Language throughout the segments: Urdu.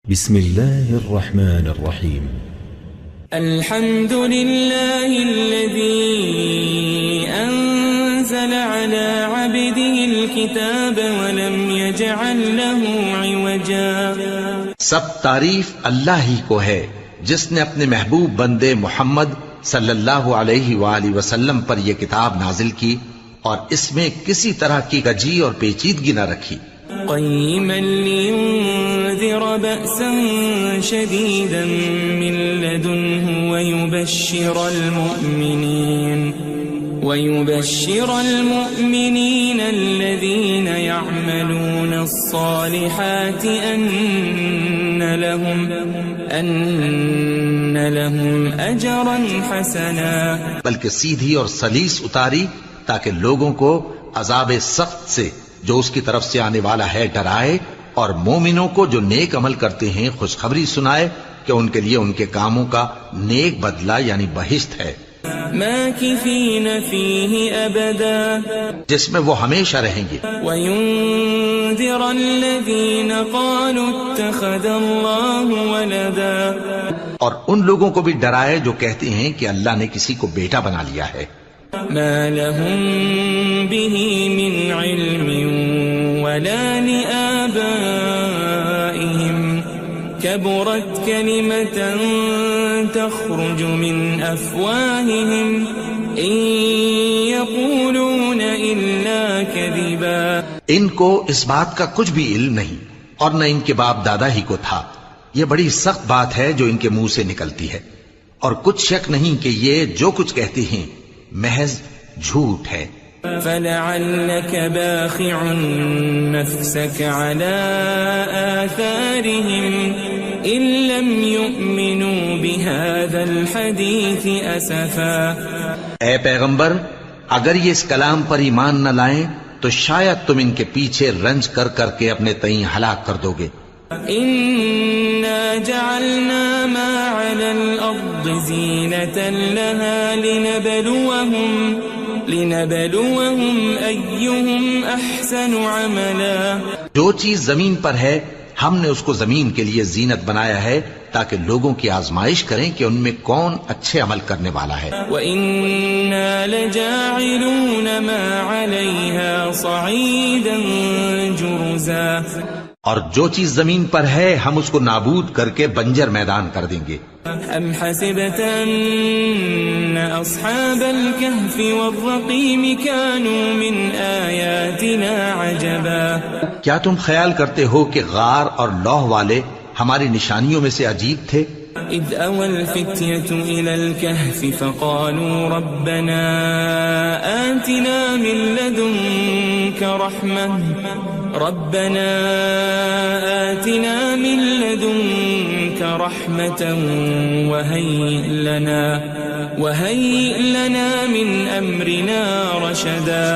بسم الله الرحمن الرحيم. الحمد لله الذي أنزل على عبده الكتاب ولم يجعل له عوجا. سب تعریف اللہ ہی کو ہے جس نے اپنے محبوب بندے محمد صلی اللہ علیہ وآلہ وسلم پر یہ کتاب نازل کی اور اس میں کسی طرح کی کجی اور پیچیدگی نہ رکھی. قيما لينذر بأسا شديدا من لدنه ويبشر المؤمنين الذين يعملون الصالحات أن لهم أجرا حسنا. بلکہ سیدھی اور سلیس اتاری تاکہ لوگوں کو عذاب سخت سے جو اس کی طرف سے آنے والا ہے ڈرائے، اور مومنوں کو جو نیک عمل کرتے ہیں خوشخبری سنائے کہ ان کے لیے ان کے کاموں کا نیک بدلہ یعنی بہشت ہے، ماکثین فیہ ابدا، جس میں وہ ہمیشہ رہیں گے. وینذر الذین قالوا اتخذ اللہ ولدا، اور ان لوگوں کو بھی ڈرائے جو کہتے ہیں کہ اللہ نے کسی کو بیٹا بنا لیا ہے. ما لهم به من علم ولا لآبائهم كبرت كلمة تخرج من أفواههم إن يقولون إلا كذبا. ان کو اس بات کا کچھ بھی علم نہیں اور نہ ان کے باپ دادا ہی کو تھا. یہ بڑی سخت بات ہے جو ان کے منہ سے نکلتی ہے، اور کچھ شک نہیں کہ یہ جو کچھ کہتے ہیں محض جھوٹ ہے. فلعلك باخع نفسك على آثارهم إن لم يؤمنوا بهذا الحديث أسفا. اے پیغمبر، اگر یہ اس کلام پر ایمان نہ لائیں تو شاید تم ان کے پیچھے رنج کر کر کے اپنے تئیں ہلاک کر دو گے. إنا جعلنا ما على الأرض زينة لها لنبلوهم أيهم أحسن عملا. جو چیز زمین پر ہے ہم نے اس کو زمین کے لیے زینت بنایا ہے تاکہ لوگوں کی آزمائش کریں کہ ان میں کون اچھے عمل کرنے والا ہے. وَإِنَّا لَجَاعِلُونَ مَا عَلَيْهَا صَعِيدًا جُرُزًا. اور جو چیز زمین پر ہے ہم اس کو نابود کر کے بنجر میدان کر دیں گے. ام حسبت ان اصحاب الكهف والرقيم كانوا من آیاتنا عجبا. کیا تم خیال کرتے ہو کہ غار اور لوح والے ہماری نشانیوں میں سے عجیب تھے؟ اذ اوى الفتية الى الكهف فقالوا ربنا آتنا من لدنك رحمة وهيئ لنا من أمرنا رشدا.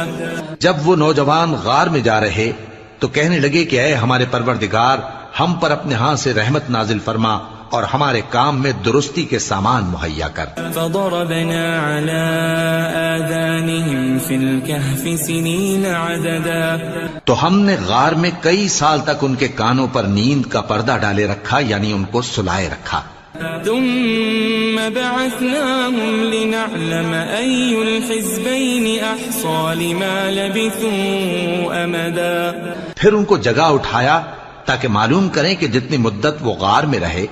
جب وہ نوجوان غار میں جا رہے تو کہنے لگے کہ اے ہمارے پروردگار، ہم پر اپنے ہاں سے رحمت نازل فرما اور ہمارے کام میں درستی کے سامان مہیا کر. فضربنا على آذانهم في الكهف سنين عددا. تو ہم نے غار میں کئی سال تک ان کے کانوں پر نیند کا پردہ ڈالے رکھا، یعنی ان کو سلائے رکھا. ثم بعثناهم لنعلم أي الحزبين أحصى لما لبثوا أمدا. پھر ان کو جگہ اٹھایا تاکہ معلوم کریں کہ جتنی مدت وہ غار میں رہے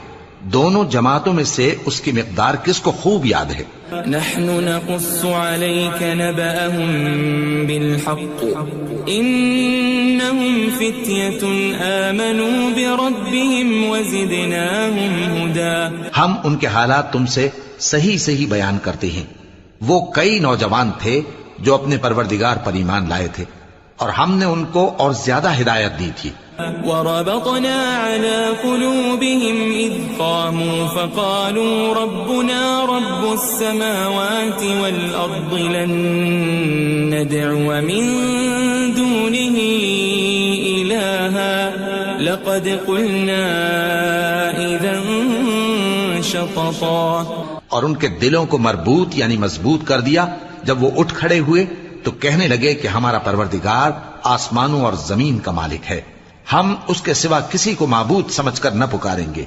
دونوں جماعتوں میں سے اس کی مقدار کس کو خوب یاد ہے. نحن نقص عليك نبأهم بالحق إنهم فتية آمنوا بربهم وزدناهم هدى. ہم ان کے حالات تم سے صحیح صحیح بیان کرتے ہیں. وہ کئی نوجوان تھے جو اپنے پروردگار پر ایمان لائے تھے اور ہم نے ان کو اور زیادہ ہدایت دی تھی. وربطنا على قلوبهم إذ قاموا فقالوا ربنا رب السماوات والأرض لن ندعو من دونه إلها لقد قلنا إذا شططا. اور ان کے دلوں کو مربوط یعنی مضبوط کر دیا. جب وہ اٹھ کھڑے ہوئے تو کہنے لگے کہ ہمارا پروردگار آسمانوں اور زمین کا مالک ہے، ہم اس کے سوا کسی کو معبود سمجھ کر نہ پکاریں گے.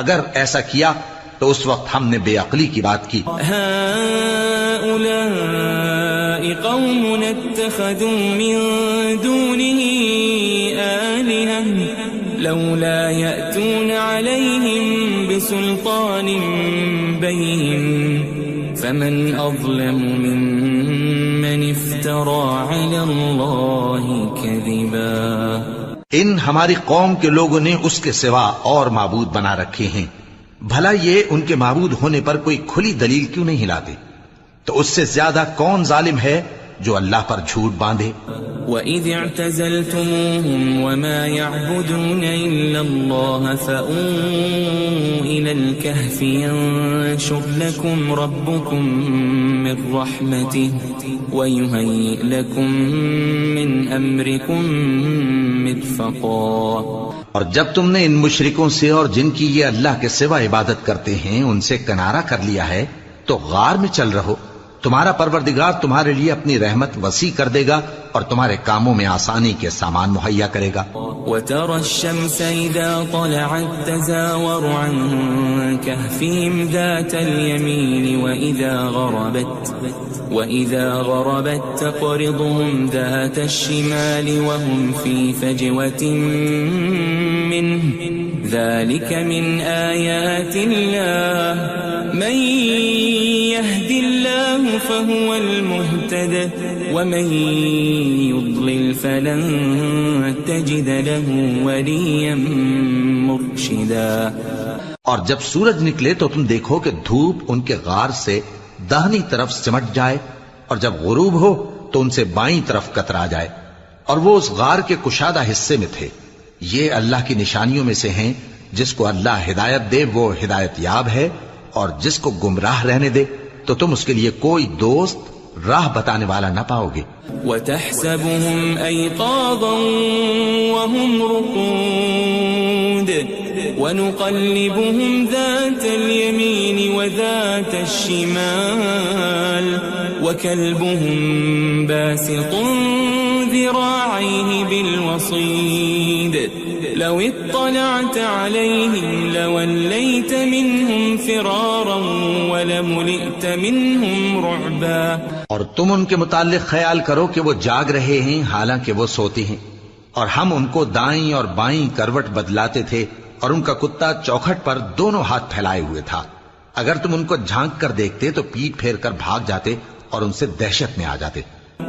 اگر ایسا کیا تو اس وقت ہم نے بے عقلی کی بات کی. هؤلاء قوم اتخذوا من دونه آلهة لولا يأتون عليهم بسلطان بين فمن أظلم ممن افترى على الله كذبا. ان ہماری قوم کے لوگوں نے اس کے سوا اور معبود بنا رکھے ہیں. بھلا یہ ان کے معبود ہونے پر کوئی کھلی دلیل کیوں نہیں لاتے؟ تو اس سے زیادہ کون ظالم ہے جو اللہ پر جھوٹ باندھے؟ وَإِذِ اعْتَزَلْتُمُوهُمْ وَمَا يَعْبُدُونَ إِلَّا اللَّهَ فَأْوُوا إِلَى الْكَهْفِ يَنشُرْ لَكُمْ رَبُّكُمْ مِنْ رَحْمَتِهِ وَيُهَيِّئْ لَكُمْ مِنْ أَمْرِكُمْ مِرْفَقًا. اور جب تم نے ان مشرکوں سے اور جن کی یہ اللہ کے سوا عبادت کرتے ہیں ان سے کنارہ کر لیا ہے تو غار میں چل رہو. تمہارا پروردگار تمہارے لیے اپنی رحمت وسیع کر دے گا اور تمہارے کاموں میں آسانی کے سامان مہیا کرے گا. وَتَرَى الشَّمْسَ إِذَا طَلَعَتْ تَزَاوَرُ عَنْ كَهْفِهِمْ ذَاتَ الْيَمِينِ وَإِذَا غَرَبَتْ تَقْرِضُهُمْ ذَاتَ الشِّمَالِ وَهُمْ فِي فَجْوَةٍ مِّنْهُ ذَلِكَ مِنْ آيَاتِ اللَّهِ مَنْ يَهْدِ اللَّهُ فَهُوَ الْمُهْتَدِ وَمَنْ يُضْلِلْ فَلَنْ تَجِدَ لَهُ وَلِيًّا مُرْشِدًا. اور جب سورج نکلے تو تم دیکھو کہ دھوپ ان کے غار سے داہنی طرف سمٹ جائے اور جب غروب ہو تو ان سے بائیں طرف کترا جائے اور وہ اس غار کے کشادہ حصے میں تھے. یہ اللہ کی نشانیوں میں سے ہیں. جس کو اللہ ہدایت دے وہ ہدایت یاب ہے اور جس کو گمراہ رہنے دے تو تم اس کے لیے کوئی دوست راہ بتانے والا نہ پاؤ گے. وَتَحْسَبُهُمْ أَيْقَاظًا وَهُمْ رُقُودٌ وَنُقَلِّبُهُمْ ذَاتَ الْيَمِينِ وَذَاتَ الشِّمَالِ وَكَلْبُهُمْ بَاسِطٌ ذِرَاعَيْهِ بِالْوَصِيدِ لَوِ اطَّلَعْتَ عَلَيْهِمْ لَوَلَّيْتَ مِنْهُمْ فِرَارًا وَلَمُلِئْتَ مِنْهُمْ رُعْبًا. اور تم ان کے متعلق خیال کرو کہ وہ جاگ رہے ہیں حالانکہ وہ سوتے ہیں اور ہم ان کو دائیں اور بائیں کروٹ بدلاتے تھے اور ان کا کتا چوکھٹ پر دونوں ہاتھ پھیلائے ہوئے تھا. اگر تم ان کو جھانک کر دیکھتے تو پیٹ پھیر کر بھاگ جاتے اور ان سے دہشت میں آ جاتے.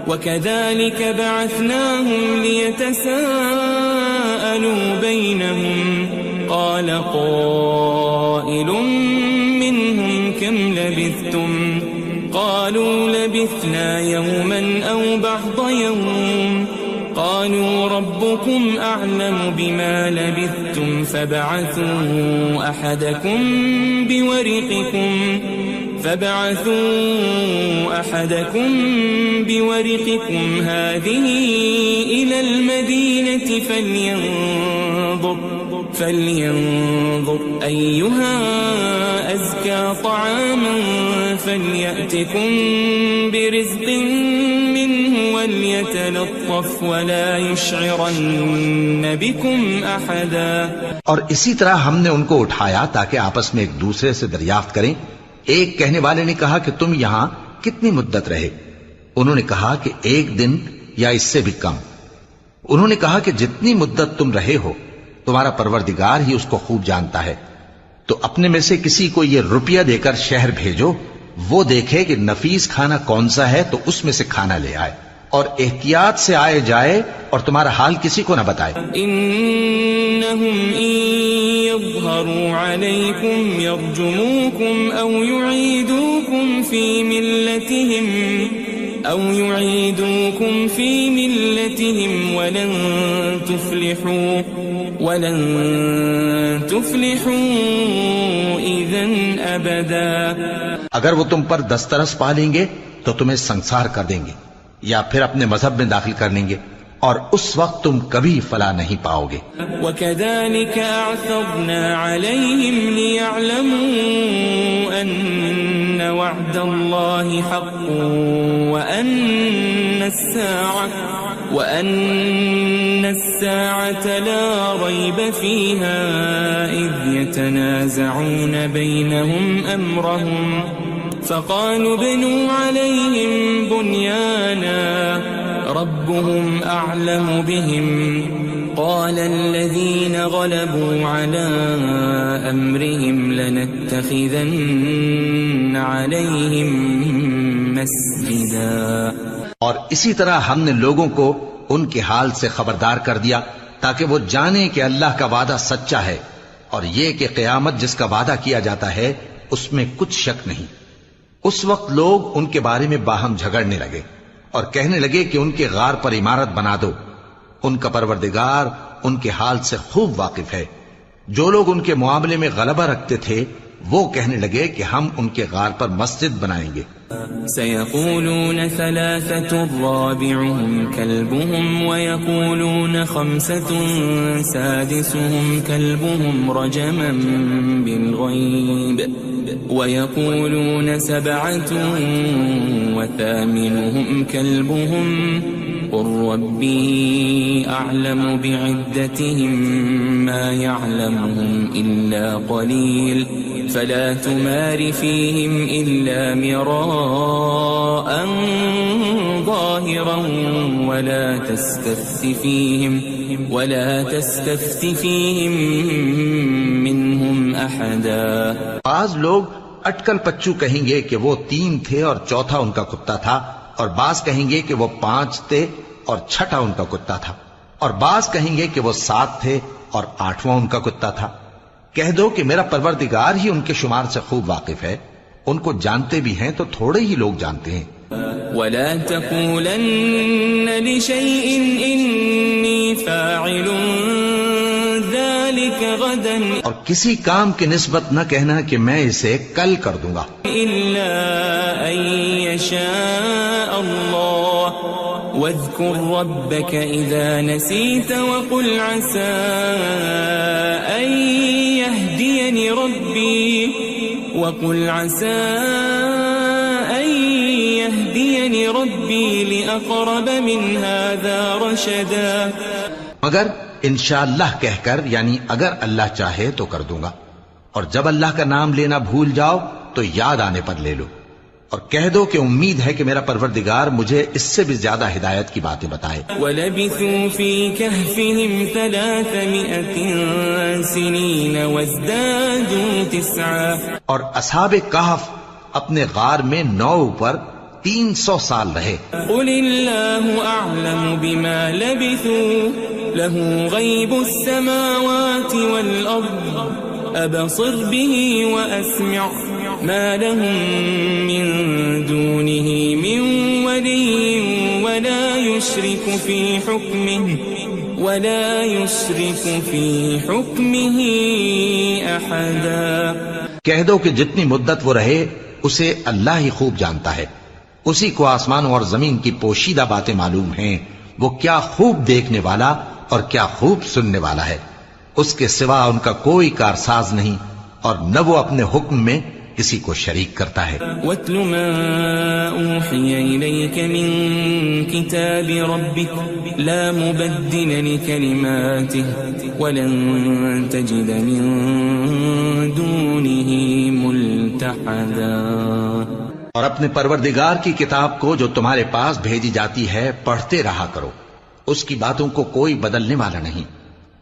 وَكَذَلِكَ بَعَثْنَاهُمْ لِيَتَسَاءَلُوا بَيْنَهُمْ قَالَ قَائِلٌ مِّنْهُمْ كَمْ لَبِثْتُمْ قَالُوا لَبِثْنَا يَوْمًا أَوْ بَعْضَ يَوْمٍ قَالُوا رَبُّكُمْ أَعْلَمُ بِمَا لَبِثْتُمْ فَابْعَثُوا أَحَدَكُمْ بِوَرِقِكُمْ هَذِهِ إِلَى الْمَدِينَةِ فَلْيَنظُرْ أَيُّهَا أَزْكَى طَعَامًا فَلْيَأْتِكُمْ بِرِزْقٍ مِّنْهُ وَلْيَتَلَطَّفْ وَلَا يُشْعِرَنَّ بِكُمْ أَحَدًا. اور اسی طرح ہم نے ان کو اٹھایا تاکہ آپس میں ایک دوسرے سے دریافت کریں. ایک کہنے والے نے کہا کہ تم یہاں کتنی مدت رہے؟ انہوں نے کہا کہ 1 دن یا اس سے بھی کم. انہوں نے کہا کہ جتنی مدت تم رہے ہو تمہارا پروردگار ہی اس کو خوب جانتا ہے. تو اپنے میں سے کسی کو یہ روپیہ دے کر شہر بھیجو، وہ دیکھے کہ نفیس کھانا کون سا ہے تو اس میں سے کھانا لے آئے اور احتیاط سے آئے جائے اور تمہارا حال کسی کو نہ بتائے. انہم ان یظہروا علیکم یرجموکم او یعیدوکم فی ملتہم ولن تفلحوا اذن ابدا. اگر وہ تم پر دسترس پا لیں گے تو تمہیں سنسار کر دیں گے یا پھر اپنے مذہب میں داخل کر لیں گے اور اس وقت تم کبھی فلاح نہیں پاؤ گے. وَكَذَلِكَ أَعْثَرْنَا عَلَيْهِمْ لِيَعْلَمُوا أَنَّ وَعْدَ اللَّهِ حَقٌّ وَأَنَّ السَّاعَةَ الساعة لا ريب فيها إذ يتنازعون بينهم أمرهم فقالوا ابنوا عليهم بنيانا ربهم أعلم بهم قال الذين غلبوا على أمرهم لنتخذن عليهم مسجدا. اور اسی طرح ہم نے لوگوں کو ان کے حال سے خبردار کر دیا تاکہ وہ جانیں کہ اللہ کا وعدہ سچا ہے اور یہ کہ قیامت جس کا وعدہ کیا جاتا ہے اس میں کچھ شک نہیں. اس وقت لوگ ان کے بارے میں باہم جھگڑنے لگے اور کہنے لگے کہ ان کے غار پر عمارت بنا دو. ان کا پروردگار ان کے حال سے خوب واقف ہے. جو لوگ ان کے معاملے میں غلبہ رکھتے تھے وہ کہنے لگے کہ ہم ان کے غار پر مسجد بنائیں گے. سيقولون ثلاثة رابعهم كلبهم ويقولون خمسة سادسهم كلبهم رجما بالغيب ويقولون سبعة وثامنهم كلبهم قل ربي أعلم بعدتهم ما يعلمهم إلا قليل فلا تمار فيهم إلا مراء ظاهرا ولا تستفت فيهم منهم أحدا. بعض لوگ اٹکل پچو کہیں گے کہ وہ 3 تھے اور چوتھا ان کا کتا تھا، اور بعض کہیں گے کہ وہ 5 تھے اور چھٹا ان کا کتا تھا، اور بعض کہیں گے کہ وہ 7 تھے اور 8واں ان کا کتا تھا. کہہ دو کہ میرا پروردگار ہی ان کے شمار سے خوب واقف ہے. ان کو جانتے بھی ہیں تو تھوڑے ہی لوگ جانتے ہیں. ولا تقولن لشيء إني فاعل ذلك غدا اور کسی کام کی نسبت نہ کہنا کہ میں اسے کل کر دوں گا إلا أن يشاء الله واذكر ربك إذا نسيت وقل عسى أن يهديني ربي لأقرب من هذا رشدا. مگر انشاءاللہ کہہ کر، یعنی اگر اللہ چاہے تو کر دوں گا، اور جب اللہ کا نام لینا بھول جاؤ تو یاد آنے پر لے لو، اور کہہ دو کہ امید ہے کہ میرا پروردگار مجھے اس سے بھی زیادہ ہدایت کی باتیں بتائے. وَلَبِثُوا فِي كَهْفِهِمْ 300 سِنِينَ وَازْدَادُوا 9. اور اصحاب کہف اپنے غار میں 9 پر 300 سال رہے. قُلِ اللَّهُ أَعْلَمُ بِمَا لَبِثُوا لَهُ غَيْبُ السَّمَاوَاتِ وَالْأَرْضِ أَبْصِرْ بِهِ وَأَسْمِعْ ما لهم من دونه من ولي ولا يشرك في حكمه أحدا. کہہ دو کہ جتنی مدت وہ رہے اسے اللہ ہی خوب جانتا ہے. اسی کو آسمانوں اور زمین کی پوشیدہ باتیں معلوم ہیں. وہ کیا خوب دیکھنے والا اور کیا خوب سننے والا ہے. اس کے سوا ان کا کوئی کارساز نہیں، اور نہ وہ اپنے حکم میں کسی کو شریک کرتا ہے. وَاتْلُ مَا أُوحِيَ إِلَيْكَ مِن كِتَابِ رَبِّكَ لَا مُبَدِّلَ لِكَلِمَاتِهِ وَلَن تَجِدَ مِن دُونِهِ مُلْتَحَدًا. اور اپنے پروردگار کی کتاب کو جو تمہارے پاس بھیجی جاتی ہے پڑھتے رہا کرو. اس کی باتوں کو کوئی بدلنے والا نہیں،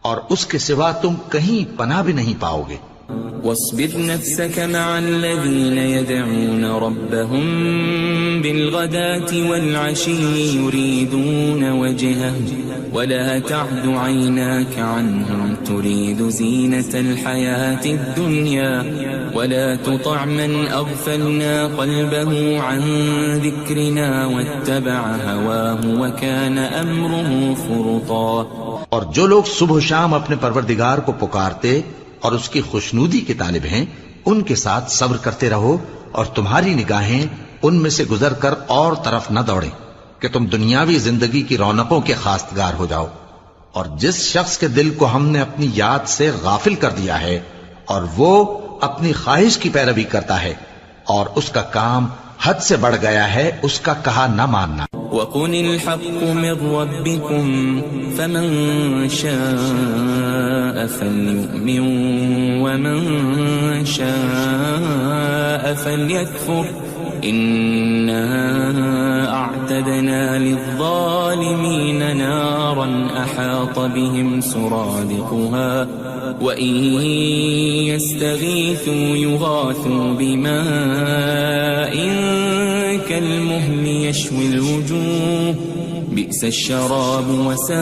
اور اس کے سوا تم کہیں پناہ بھی نہیں پاؤ گے. واصبر نفسك مع الذين يدعون ربهم بالغداة والعشي يريدون وجهه ولا تعد عيناك عنهم تريد زينة الحياة الدنيا ولا تطع من أغفلنا قلبه عن ذكرنا واتبع هواه وكان أمره فرطا. اور جو لوگ صبح و شام اپنے پروردگار کو پکارتے اور اس کی خوشنودی کے طالب ہیں ان کے ساتھ صبر کرتے رہو، اور تمہاری نگاہیں ان میں سے گزر کر اور طرف نہ دوڑیں کہ تم دنیاوی زندگی کی رونقوں کے خواستگار ہو جاؤ. اور جس شخص کے دل کو ہم نے اپنی یاد سے غافل کر دیا ہے اور وہ اپنی خواہش کی پیروی کرتا ہے اور اس کا کام حد سے بڑھ گیا ہے، اس کا کہا نہ ماننا. وقل الحق من ربكم فمن شاء فليؤمن ومن شاء فليكفر إنا أعتدنا للظالمين نارا أحاط بهم سرادقها وإن يستغيثوا يغاثوا بماء كالمهل يشوي الوجوه بئس الشراب وساءت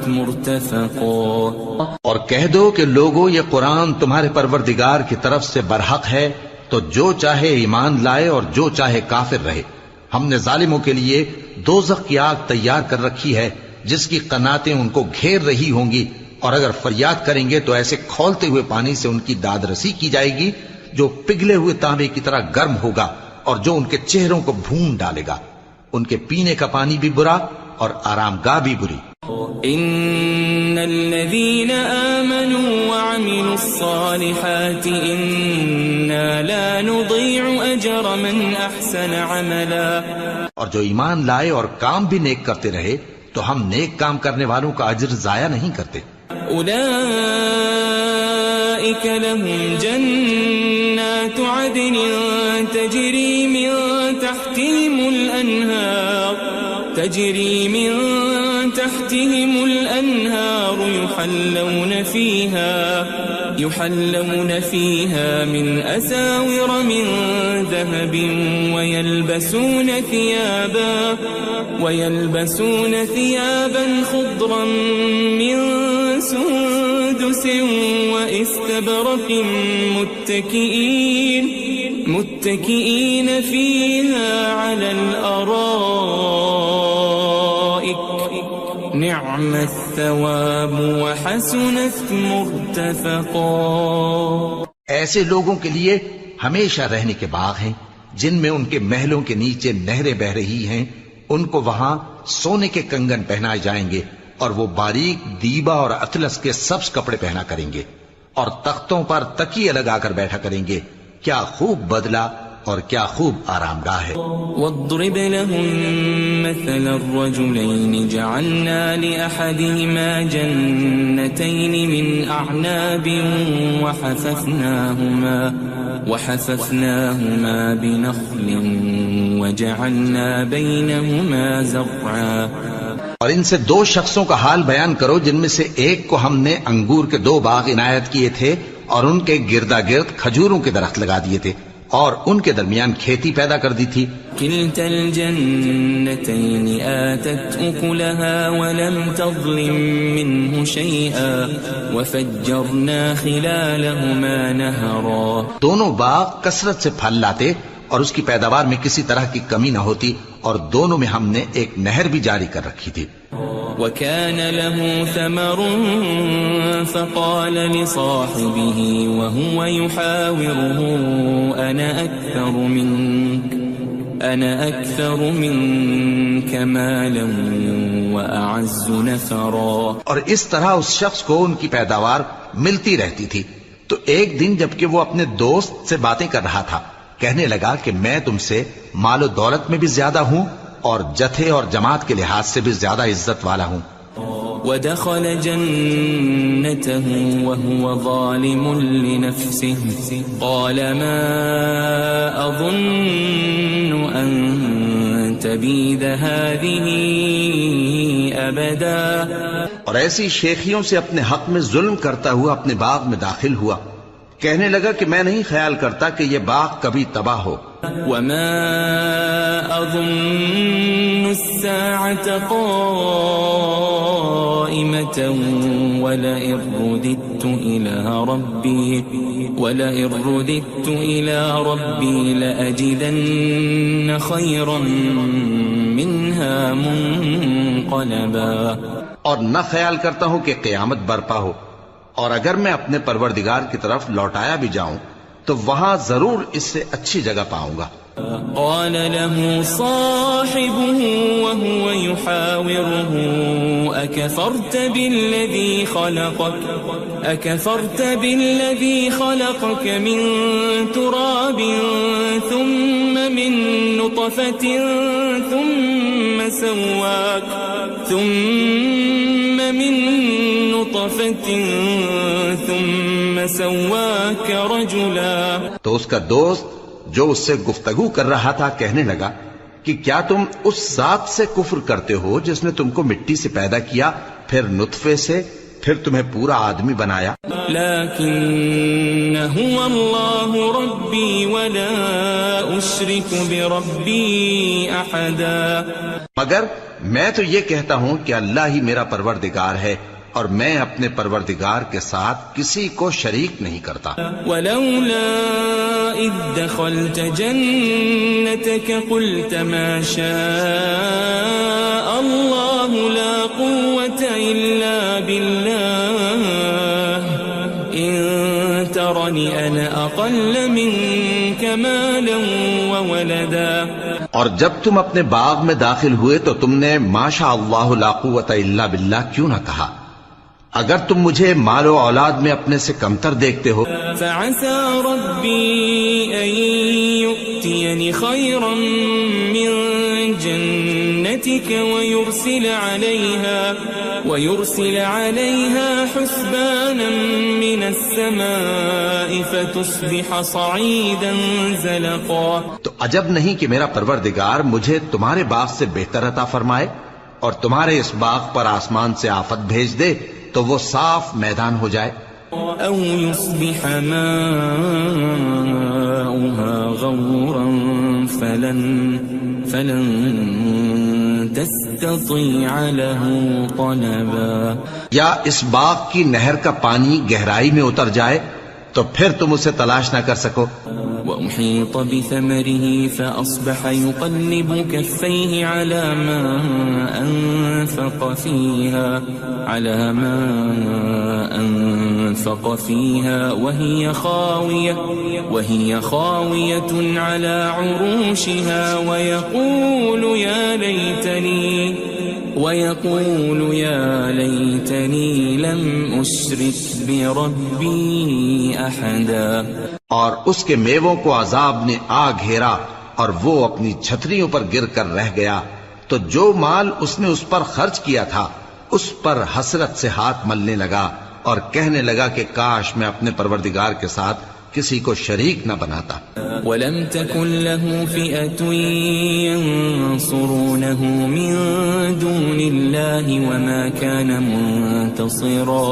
مرتفقا. اور کہہ دو کہ لوگو یہ قرآن تمہارے پروردگار کی طرف سے برحق ہے، تو جو چاہے ایمان لائے اور جو چاہے کافر رہے. ہم نے ظالموں کے لیے دوزخ کی آگ تیار کر رکھی ہے جس کی قناتیں ان کو گھیر رہی ہوں گی، اور اگر فریاد کریں گے تو ایسے کھولتے ہوئے پانی سے ان کی داد رسی کی جائے گی جو پگھلے ہوئے تانبے کی طرح گرم ہوگا اور جو ان کے چہروں کو بھون ڈالے گا. ان کے پینے کا پانی بھی برا اور آرام گاہ بھی بری. ان الذين آمنوا وعملوا الصالحات انا لا نضيع اجر من احسن عملا. اور جو ایمان لائے اور کام بھی نیک کرتے رہے تو ہم نیک کام کرنے والوں کا اجر ضائع نہیں کرتے. اولئك لهم جنات عدن تجري من تحتهم الأنهار يحلون فيها من أساور من ذهب ويلبسون ثيابا خضرا من سندس واستبرق متكئين فيها على الأرائك نعم الثواب وحسنت مرتفقا. ایسے لوگوں کے لیے ہمیشہ رہنے کے باغ ہیں جن میں ان کے محلوں کے نیچے نہریں بہ رہی ہیں. ان کو وہاں سونے کے کنگن پہنائے جائیں گے اور وہ باریک دیبا اور اطلس کے سبز کپڑے پہنا کریں گے اور تختوں پر تکیے لگا کر بیٹھا کریں گے. کیا خوب بدلہ اور کیا خوب آرام گاہ ہے. واضرب لهم مثل الرجلين جعلنا لأحدهما جنتين من أعناب وحففناهما بنخل وجعلنا بينهما زرعا. اور ان سے دو شخصوں کا حال بیان کرو جن میں سے ایک کو ہم نے انگور کے 2 باغ عنایت کیے تھے اور ان کے گردا گرد کھجوروں کے درخت لگا دیے تھے اور ان کے درمیان کھیتی پیدا کر دی تھی. كلتا الجنتين آتت أكلها ولم تظلم منه شيئا وفجرنا خلالهما نهرا. دونوں باغ کثرت سے پھل لاتے اور اس کی پیداوار میں کسی طرح کی کمی نہ ہوتی اور دونوں میں ہم نے ایک نہر بھی جاری کر رکھی تھی. وكان له ثمر فقال لصاحبه وهو يحاوره أنا أكثر منك مالا وأعز نفرا. اور اس طرح اس شخص کو ان کی پیداوار ملتی رہتی تھی. تو ایک دن جبکہ وہ اپنے دوست سے باتیں کر رہا تھا کہنے لگا کہ میں تم سے مال و دولت میں بھی زیادہ ہوں اور جتھے اور جماعت کے لحاظ سے بھی زیادہ عزت والا ہوں. ودخل جنته وهو ظالم لنفسه قال ما أظن أن تبيد هذه أبدا. اور ایسی شیخیوں سے اپنے حق میں ظلم کرتا ہوا اپنے باغ میں داخل ہوا. کہنے لگا کہ میں نہیں خیال کرتا کہ یہ باغ کبھی تباہ ہو. وما أظن الساعة قائمة ولئن رددت إلى ربي لأجدن خيرا منها منقلبا. اور نہ خیال کرتا ہوں کہ قیامت برپا ہو اور اگر میں اپنے پروردگار کی طرف لوٹایا بھی جاؤں تو وہاں ضرور اس سے اچھی جگہ پاؤں گا. قال له صاحبه وهو يحاوره أكفرت بالذي خلقك أكفرت بالذي خلقك من تراب ثم من نطفة ثم سواك رجلا. تو اس کا دوست جو اس سے گفتگو کر رہا تھا کہنے لگا کہ کیا تم اس ذات سے کفر کرتے ہو جس نے تم کو مٹی سے پیدا کیا، پھر نطفے سے، پھر تمہیں پورا آدمی بنایا. لكن هو الله ربي ولا أشرك بربي أحدا. مگر میں تو یہ کہتا ہوں کہ اللہ ہی میرا پروردگار ہے اور میں اپنے پروردگار کے ساتھ کسی کو شریک نہیں کرتا. ولولا إذ دخلت جنتك قلت ما شاء الله لا قوة إلا بالله إن ترني أنا أقل منك مالا وولدا. اور جب تم اپنے باغ میں داخل ہوئے تو تم نے ما شاء اللہ لا قوت الا باللہ کیوں نہ کہا؟ اگر تم مجھے مال و اولاد میں اپنے سے کمتر دیکھتے ہو. فعسى ربي أن يؤتيني خيرا من جنتك ويرسل عليها حسبانا من السماء فتصبح صعيدا زلقا. تو عجب نہیں کہ میرا پروردگار مجھے تمہارے باغ سے بہتر عطا فرمائے اور تمہارے اس باغ پر آسمان سے آفت بھیج دے تو وہ صاف میدان ہو جائے. أو يصبح ماؤها غورا فلن تستطيع له طلبا. یا اس باغ کی نہر کا پانی گہرائی میں اتر جائے تو پھر تم اسے تلاش نہ کر سکو. وأحيط بثمره فأصبح يقلب كفيه على ما أنفق فيها وهي خاوية على عروشها ويقول يا ليتني لم أشرك بربي أحدا. اور اس کے میووں کو عذاب نے آ گھیرا اور وہ اپنی چھتریوں پر گر کر رہ گیا، تو جو مال اس نے اس پر خرچ کیا تھا اس پر حسرت سے ہاتھ ملنے لگا اور کہنے لگا کہ کاش میں اپنے پروردگار کے ساتھ کسی کو شریک نہ بناتا. ولم تكن له فئة ينصرونه من دون الله وما كان منتصرا.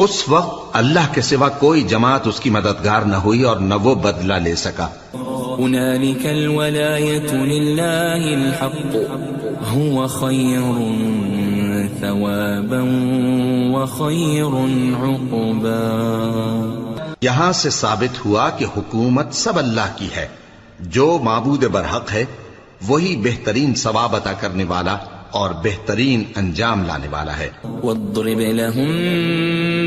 اس وقت اللہ کے سوا کوئی جماعت اس کی مددگار نہ ہوئی اور نہ وہ بدلہ لے سکا. هنالك الولاية لله الحق هو خير ثوابا وخير عقبا. یہاں سے ثابت ہوا کہ حکومت سب اللہ کی ہے، جو معبود برحق ہے وہی بہترین ثواب عطا کرنے والا اور بہترین انجام لانے والا ہے. واضرب لهم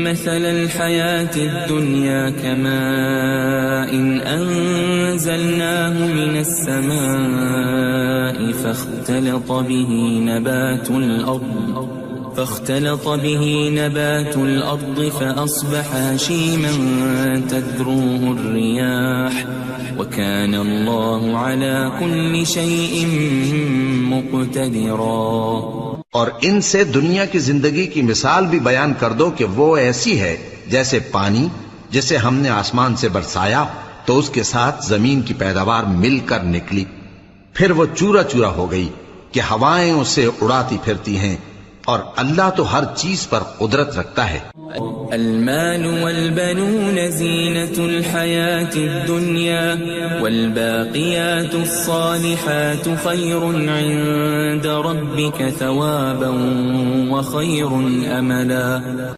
مثل الحياة الدنيا كماء أنزلناه من السماء فاختلط به نبات الأرض فأصبح هشيما تذروه الرياح وكان الله على كل شيء مقتدرا. اور ان سے دنیا کی زندگی کی مثال بھی بیان کر دو کہ وہ ایسی ہے جیسے پانی جسے ہم نے آسمان سے برسایا تو اس کے ساتھ زمین کی پیداوار مل کر نکلی، پھر وہ چورا چورا ہو گئی کہ ہوائیں اسے اڑاتی پھرتی ہیں، اور اللہ تو ہر چیز پر قدرت رکھتا ہے. المال والبنون زينة الحياة الدنيا والباقيات الصالحات خير عند ربك ثوابا وخير أملا.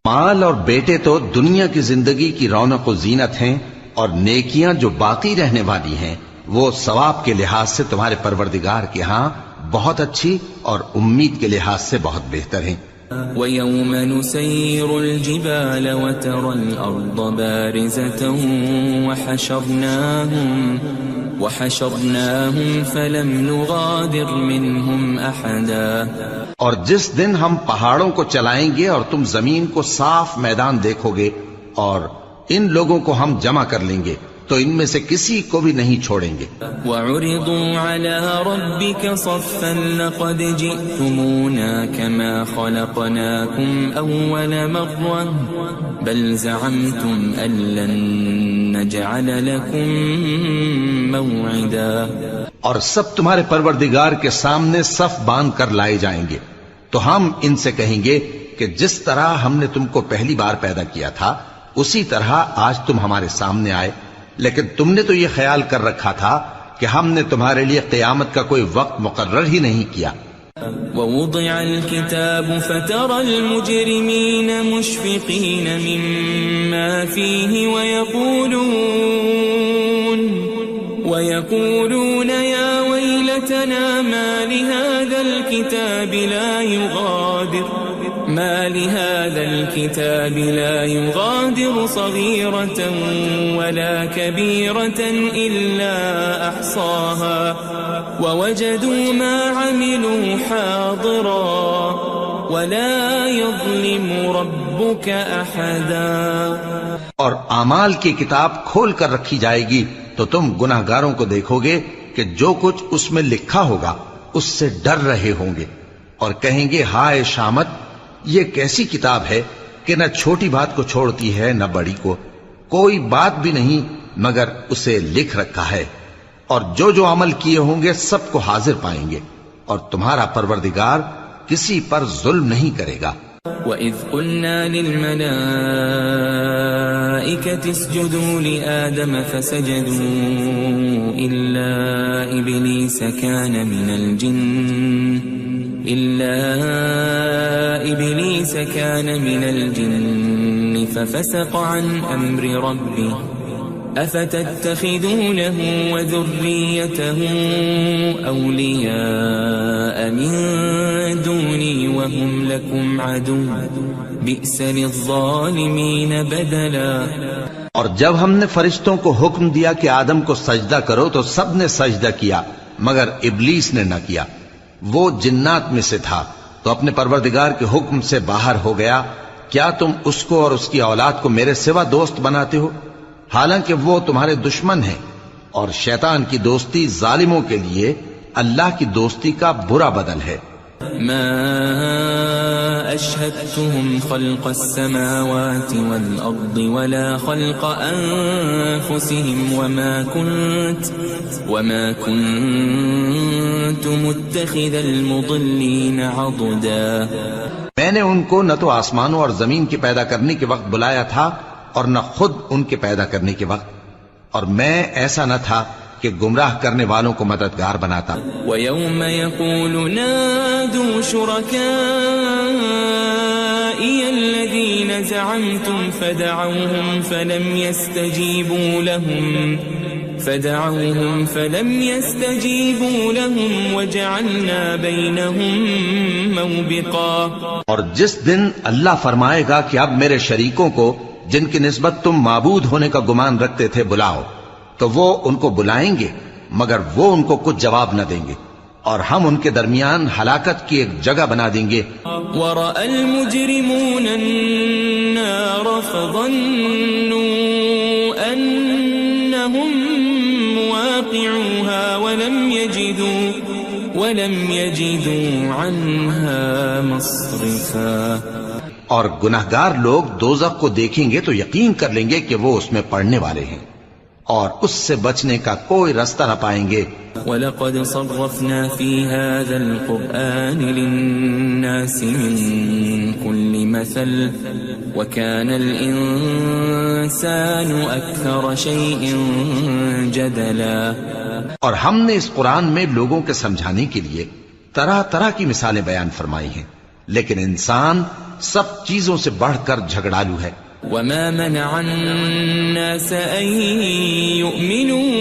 مال اور بیٹے تو دنیا کی زندگی کی رونق و زینت ہیں، اور نیکیاں جو باقی رہنے والی ہیں وہ ثواب کے لحاظ سے تمہارے پروردگار کے ہاں بہت اچھی اور امید کے لحاظ سے بہت بہتر ہیں. وَيَوْمَ نُسَيِّرُ الْجِبَالَ وَتَرَى الْأَرْضَ بَارِزَةً وَحَشَرْنَاهُمْ فَلَمْ نُغَادِرْ مِنْهُمْ أَحَدًا. اور جس دن ہم پہاڑوں کو چلائیں گے اور تم زمین کو صاف میدان دیکھو گے اور ان لوگوں کو ہم جمع کر لیں گے تو ان میں سے کسی کو بھی نہیں چھوڑیں گے. وَعُرِضُوا عَلَى رَبِّكَ صَفًّا لَقَدْ جِئْتُمُونَا كَمَا خَلَقْنَاكُمْ أَوَّلَ مَرَّةٍ بَلْ زَعَمْتُمْ أَن لَّن نَّجْعَلَ لَكُم مَّوْعِدًا. اور سب تمہارے پروردگار کے سامنے صف باندھ کر لائے جائیں گے تو ہم ان سے کہیں گے کہ جس طرح ہم نے تم کو پہلی بار پیدا کیا تھا اسی طرح آج تم ہمارے سامنے آئے، لیکن تم نے تو یہ خیال کر رکھا تھا کہ ہم نے تمہارے لیے قیامت کا کوئی وقت مقرر ہی نہیں کیا. وَوُضِعَ الْكِتَابُ فَتَرَى الْمُجْرِمِينَ مُشْفِقِينَ مِمَّا فِيهِ وَيَقُولُونَ يَا وَيْلَتَنَا مَا لِهَذَا الْكِتَابِ لَا يُغَادِرُ صَغِيرَةً وَلَا كَبِيرَةً إِلَّا أَحْصَاهَا وَوَجَدُوا مَا عَمِلُوا حَاضِرًا وَلَا يَظْلِمُ رَبُّكَ أَحَدًا. اور اعمال کی کتاب کھول کر رکھی جائے گی تو تم گناہگاروں کو دیکھو گے کہ جو کچھ اس میں لکھا ہوگا اس سے ڈر رہے ہوں گے اور کہیں گے ہائے شامت، یہ کیسی کتاب ہے کہ نہ چھوٹی بات کو چھوڑتی ہے نہ بڑی کو، کوئی بات بھی نہیں مگر اسے لکھ رکھا ہے، اور جو جو عمل کیے ہوں گے سب کو حاضر پائیں گے، اور تمہارا پروردگار کسی پر ظلم نہیں کرے گا. وَإِذْ قُلْنَا لِلْمَلَائِكَةِ اسْجُدُوا لِآدَمَ فَسَجَدُوا إِلَّا إِبْلِيسَ كَانَ مِنَ الْجِنِّ فَفَسَقَ عَنْ أَمْرِ رَبِّهِ أَفَتَتَّخِذُونَهُ وَذُرِّيَّتَهُ أَوْلِيَاءَ مِن دُونِي وَهُمْ لَكُمْ عَدُوٌّ بِئْسَ لِلظَّالِمِينَ بَدَلًا. اور جب ہم نے فرشتوں کو حکم دیا کہ آدم کو سجدہ کرو تو سب نے سجدہ کیا مگر ابلیس نے نہ کیا، وہ جنات میں سے تھا تو اپنے پروردگار کے حکم سے باہر ہو گیا. کیا تم اس کو اور اس کی اولاد کو میرے سوا دوست بناتے ہو حالانکہ وہ تمہارے دشمن ہیں، اور شیطان کی دوستی ظالموں کے لیے اللہ کی دوستی کا برا بدل ہے. ما أشهدتهم خلق السماوات والأرض ولا خلق أنفسهم وما كنت متخذ المضلين عضدا. میں نے ان کو نہ تو آسمانوں اور زمین کے پیدا کرنے کے وقت بلایا تھا اور نہ خود ان کے پیدا کرنے کے وقت، اور میں ایسا نہ تھا کہ گمراہ کرنے والوں کو مددگار بناتا. وَيَوْمَ يَقُولُ نَادُوا شُرَكَائِيَ الَّذِينَ زَعَمْتُمْ فَدَعَوْهُمْ فَلَمْ يَسْتَجِيبُوا لَهُمْ وَجَعَلْنَا بَيْنَهُمْ مَوْبِقًا. اور جس دن اللہ فرمائے گا کہ اب میرے شریکوں کو جن کی نسبت تم معبود ہونے کا گمان رکھتے تھے بلاؤ، تو وہ ان کو بلائیں گے مگر وہ ان کو کچھ جواب نہ دیں گے، اور ہم ان کے درمیان ہلاکت کی ایک جگہ بنا دیں گے. وَرَأَى الْمُجْرِمُونَ النَّارَ فَظَنُّوا أَنَّهُمْ مُوَاقِعُوهَا وَلَمْ يَجِدُوا عَنْهَا مَصْرِفًا. اور گناہگار لوگ دوزخ کو دیکھیں گے تو یقین کر لیں گے کہ وہ اس میں پڑنے والے ہیں اور اس سے بچنے کا کوئی راستہ نہ پائیں گے. وَلَقَدْ صَرَّفْنَا فِي هَذَا الْقُرْآنِ لِلنَّاسِ مِنْ كُلِّ مَثَلٍ وَكَانَ الْإِنسَانُ أَكْثَرَ شَيْءٍ جَدَلًا. اور ہم نے اس قرآن میں لوگوں کے سمجھانے کے لیے طرح طرح کی مثالیں بیان فرمائی ہیں، لیکن انسان سب چیزوں سے بڑھ کر جھگڑالو ہے. وَمَا مَنَعَ النَّاسَ أَن يُؤْمِنُوا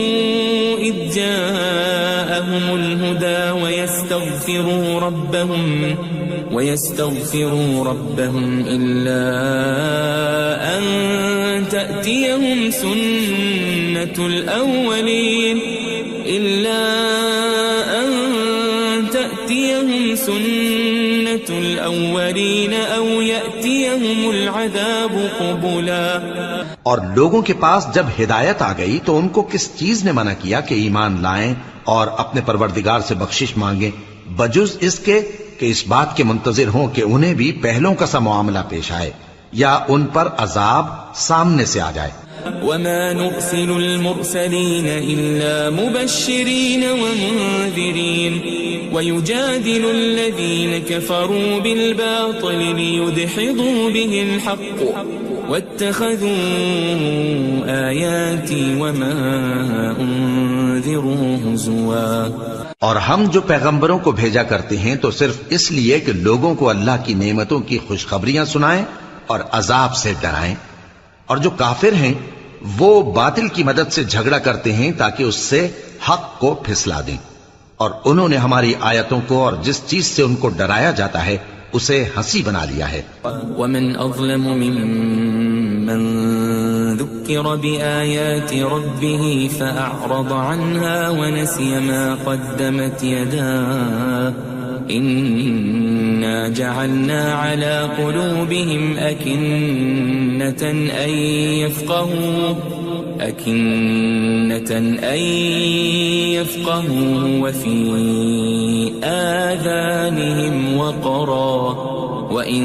إِذْ جَاءَهُمُ الْهُدَى وَيَسْتَغْفِرُوا رَبَّهُمْ إِلَّا أَن تَأْتِيَهُمْ سُنَّةُ الْأَوَّلِينَ أَوْ يَأْتِيَهُمُ يأتيهم العذاب قبلا. اور لوگوں کے پاس جب ہدایت آ گئی تو ان کو کس چیز نے منع کیا کہ ایمان لائیں اور اپنے پروردگار سے بخشش مانگیں بجز اس کے کہ اس بات کے منتظر ہوں کہ انہیں بھی پہلوں کا سا معاملہ پیش آئے یا ان پر عذاب سامنے سے آ جائے. وما نرسل المرسلين إلا مبشرين ومنذرين ويجادل الذين كفروا بالباطل ليدحضوا به الحق واتخذوا آياتي وما أنذروا هزوا. اور ہم جو پیغمبروں کو بھیجا کرتے ہیں تو صرف اس لیے کہ لوگوں کو اللہ کی نعمتوں کی خوشخبریاں سنائیں اور عذاب سے ڈرائیں. اور جو کافر ہیں وہ باطل کی مدد سے جھگڑا کرتے ہیں تاکہ اس سے حق کو پھسلا دیں. اور انہوں نے ہماری آیتوں کو اور جس چیز سے ان کو ڈرایا جاتا ہے اسے ہنسی بنا لیا ہے. ومن أظلم ممن ذكر بآيات ربه فأعرض عنها ونسي ما قدمت يداه إنا جعلنا على قلوبهم أكنة أن يفقهوا وفي آذانهم وقرا وإن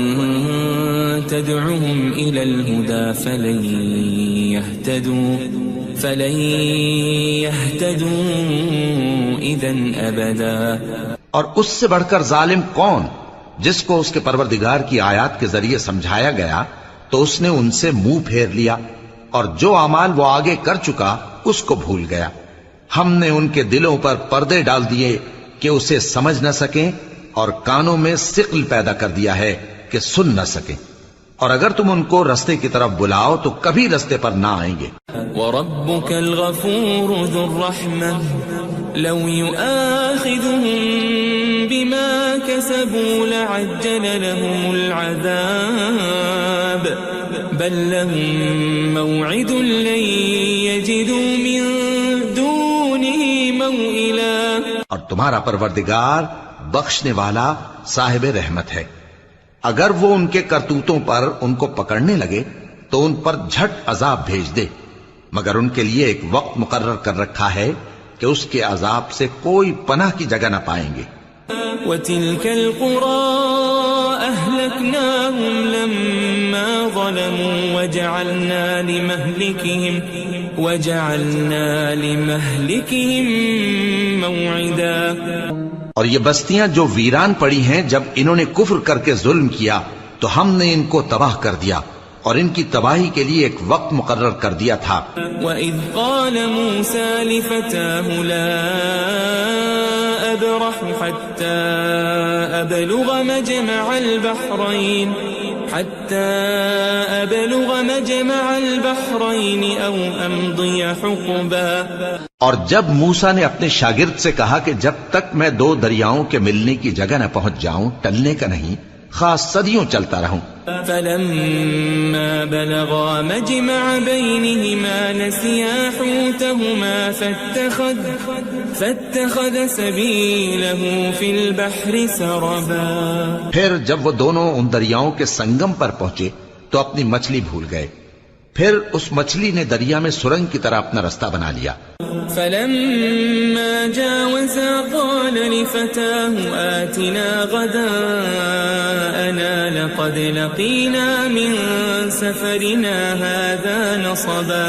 تدعهم إلى الهدى فلن يهتدوا إذن أبدا. اور اس سے بڑھ کر ظالم کون جس کو اس کے پروردگار کی آیات کے ذریعے سمجھایا گیا تو اس نے ان سے منہ پھیر لیا اور جو اعمال وہ آگے کر چکا اس کو بھول گیا. ہم نے ان کے دلوں پر پردے ڈال دیے کہ اسے سمجھ نہ سکیں اور کانوں میں ثقل پیدا کر دیا ہے کہ سن نہ سکیں. اور اگر تم ان کو رستے کی طرف بلاؤ تو کبھی رستے پر نہ آئیں گے. وَرَبُّكَ الْغَفُورُ ذُو الرَّحْمَةِ لَوْ يُؤَاخِذُهُم بِمَا كَسَبُوا لَعَجَّلَ لَهُمُ الْعَذَابَ بَل لَّهُم مَّوْعِدٌ لَّن يَجِدُوا مِن دُونِهِ مَوْئِلًا. اور تمہارا پروردگار بخشنے والا صاحب رحمت ہے. اگر وہ ان کے کرتوتوں پر ان کو پکڑنے لگے تو ان پر جھٹ عذاب بھیج دے مگر ان کے لیے ایک وقت مقرر کر رکھا ہے کہ اس کے عذاب سے کوئی پناہ کی جگہ نہ پائیں گے. وَتِلْكَ الْقُرَىٰ أَهْلَكْنَاهُمْ لَمَّا ظَلَمُوا وَجَعَلْنَا لِمَهْلِكِهِمْ مَوْعِدًا. اور یہ بستیاں جو ویران پڑی ہیں جب انہوں نے کفر کر کے ظلم کیا تو ہم نے ان کو تباہ کر دیا اور ان کی تباہی کے لیے ایک وقت مقرر کر دیا تھا. وَإِذْ قَالَ مُوسَى لِفَتَاهُ لَا أَبْرَحُ حَتَّى أَبْلُغَ مَجْمَعَ الْبَحْرَيْنِ أَوْ أَمْضِيَ حُقُبًا. اور جب موسیٰ نے اپنے شاگرد سے کہا کہ جب تک میں دو دریاؤں کے ملنے کی جگہ نہ پہنچ جاؤں ٹلنے کا نہیں خاص صدیوں چلتا رہوں. فَلَمَّا بَلَغَا مَجْمَعَ بَيْنِهِمَا نَسِيَا حُوتَهُمَا فَاتَّخَذَ سَبِيلَهُ فِي الْبَحْرِ سَرَبًا. پھر جب وہ دونوں ان دریاؤں کے سنگم پر پہنچے تو اپنی مچھلی بھول گئے. پھر اس مچھلی نے دریا میں سرنگ کی طرح اپنا رستہ بنا لیا. فَلَمَّا جَاوَزَا قَالَ لِفَتَاهُ آتِنَا غَدَاءَنَا لَقَدْ لَقِينَا مِن سَفَرِنَا هَذَا نَصَبًا.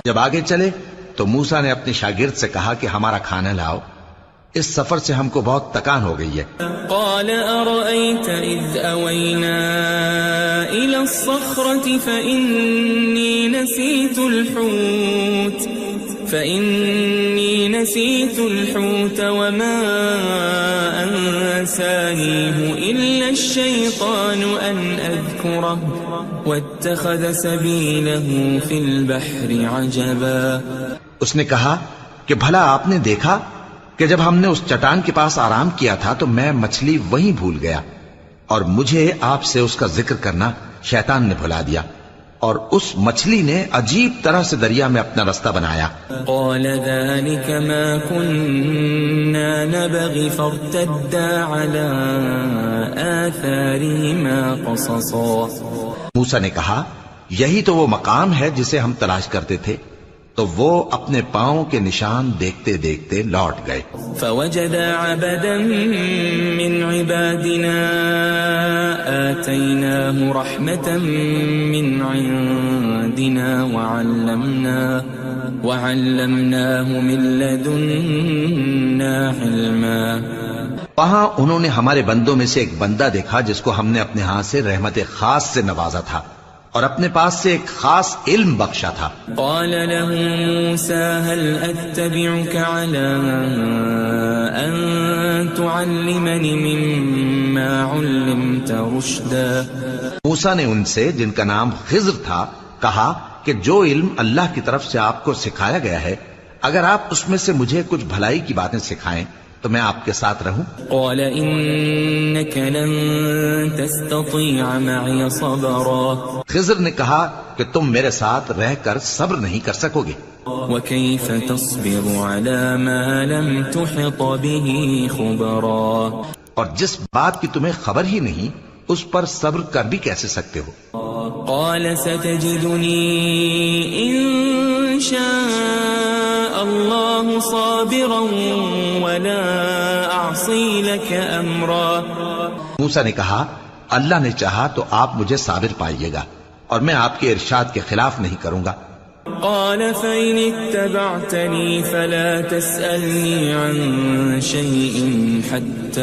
جب آگے چلے تو موسیٰ نے اپنے شاگرد سے کہا کہ ہمارا کھانا لاؤ اس سفر سے ہم کو بہت تکان ہو گئی ہے. قال أرأيت إذ أوينا إلى الصخرة فإني نسيت الحوت وما أنسانيه إلا الشيطان أن أذكره واتخذ سبيله في البحر عجبا. اس نے کہا کہ بھلا آپ نے دیکھا کہ جب ہم نے اس چٹان کے پاس آرام کیا تھا تو میں مچھلی وہیں بھول گیا اور مجھے آپ سے اس کا ذکر کرنا شیطان نے بھلا دیا اور اس مچھلی نے عجیب طرح سے دریا میں اپنا رستہ بنایا. قال ذلك ما كنا نبغي فارتدا على آثارهما قصصا. موسیٰ نے کہا یہی تو وہ مقام ہے جسے ہم تلاش کرتے تھے، تو وہ اپنے پاؤں کے نشان دیکھتے دیکھتے لوٹ گئے۔ فوجد عبدا من عبادنا آتيناه رحمة من عندنا وعلمناه من لدنا علما۔ وہاں انہوں نے ہمارے بندوں میں سے ایک بندہ دیکھا جس کو ہم نے اپنے ہاں سے رحمت خاص سے نوازا تھا اور اپنے پاس سے ایک خاص علم بخشا تھا۔ قال له موسى هل أتبعك على أن تعلمني مما علمت رشدا۔ موسیٰ نے ان سے جن کا نام خضر تھا کہا کہ جو علم اللہ کی طرف سے آپ کو سکھایا گیا ہے، اگر آپ اس میں سے مجھے کچھ بھلائی کی باتیں سکھائیں تو میں آپ کے ساتھ رہوں۔ قال إنك لن تستطيع معي صبرا۔ خضر نے کہا کہ تم میرے ساتھ رہ کر صبر نہیں کر سکو گے۔ وكيف تصبر على ما لم تحط به خبرا۔ اور جس بات کی تمہیں خبر ہی نہیں اس پر صبر کر بھی کیسے سکتے ہو؟ قال ستجدني إن شاء الله صابرا ولا أعصي لك أمرا۔ موسیٰ نے کہا اللہ نے چاہا تو آپ مجھے صابر پائیے گا اور میں آپ کے ارشاد کے خلاف نہیں کروں گا۔ قال فإن اتبعتني فلا تسألني عن شيء حتى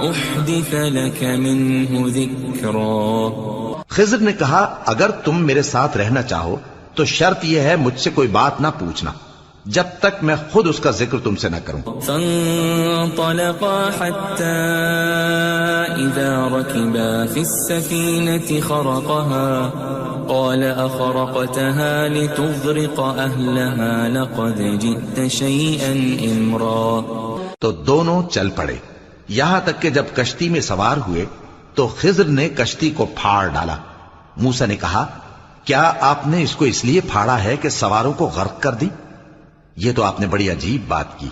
أحدث لك منه ذكرا۔ خضر نے کہا اگر تم میرے ساتھ رہنا چاہو تو شرط یہ ہے مجھ سے کوئی بات نہ پوچھنا جب تک میں خود اس کا ذکر تم سے نہ کروں۔ فانطلقا حتى إذا ركبا في السفينة خرقها قال أخرقتها لتغرق أهلها لقد جئت شيئا إمرا۔ تو دونوں چل پڑے یہاں تک کہ جب کشتی میں سوار ہوئے تو خضر نے کشتی کو پھاڑ ڈالا۔ موسیٰ نے کہا کیا آپ نے اس کو اس لیے پھاڑا ہے کہ سواروں کو غرق کر دی؟ یہ تو آپ نے بڑی عجیب بات کی۔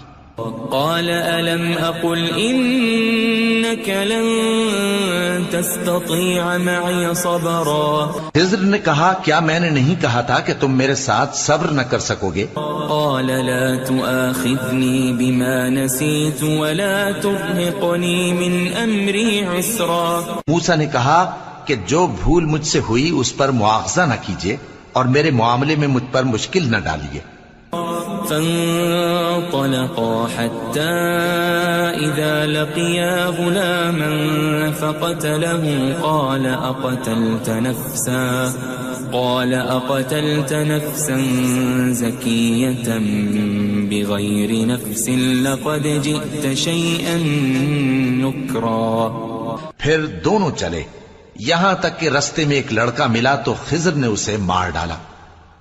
قال ألم أقل إنك لن تستطيع معي صبرا۔ خضر نے کہا کیا میں نے نہیں کہا تھا کہ تم میرے ساتھ صبر نہ کر سکو گے؟ قال لا تؤاخذني بما نسيت ولا ترهقني من أمري عسرا۔ موسیٰ نے کہا کہ جو بھول مجھ سے ہوئی اس پر مواخذہ نہ کیجیے اور میرے معاملے میں مجھ پر مشکل نہ ڈالیے۔ فانطلقا حتى إذا لقيا غلاما فقتله قال أقتلت نفسا زكية بغير نفس لقد جئت شيئا نكرا۔ پھر دونوں چلے یہاں تک کہ رستے میں ایک لڑکا ملا تو خضر نے اسے مار ڈالا۔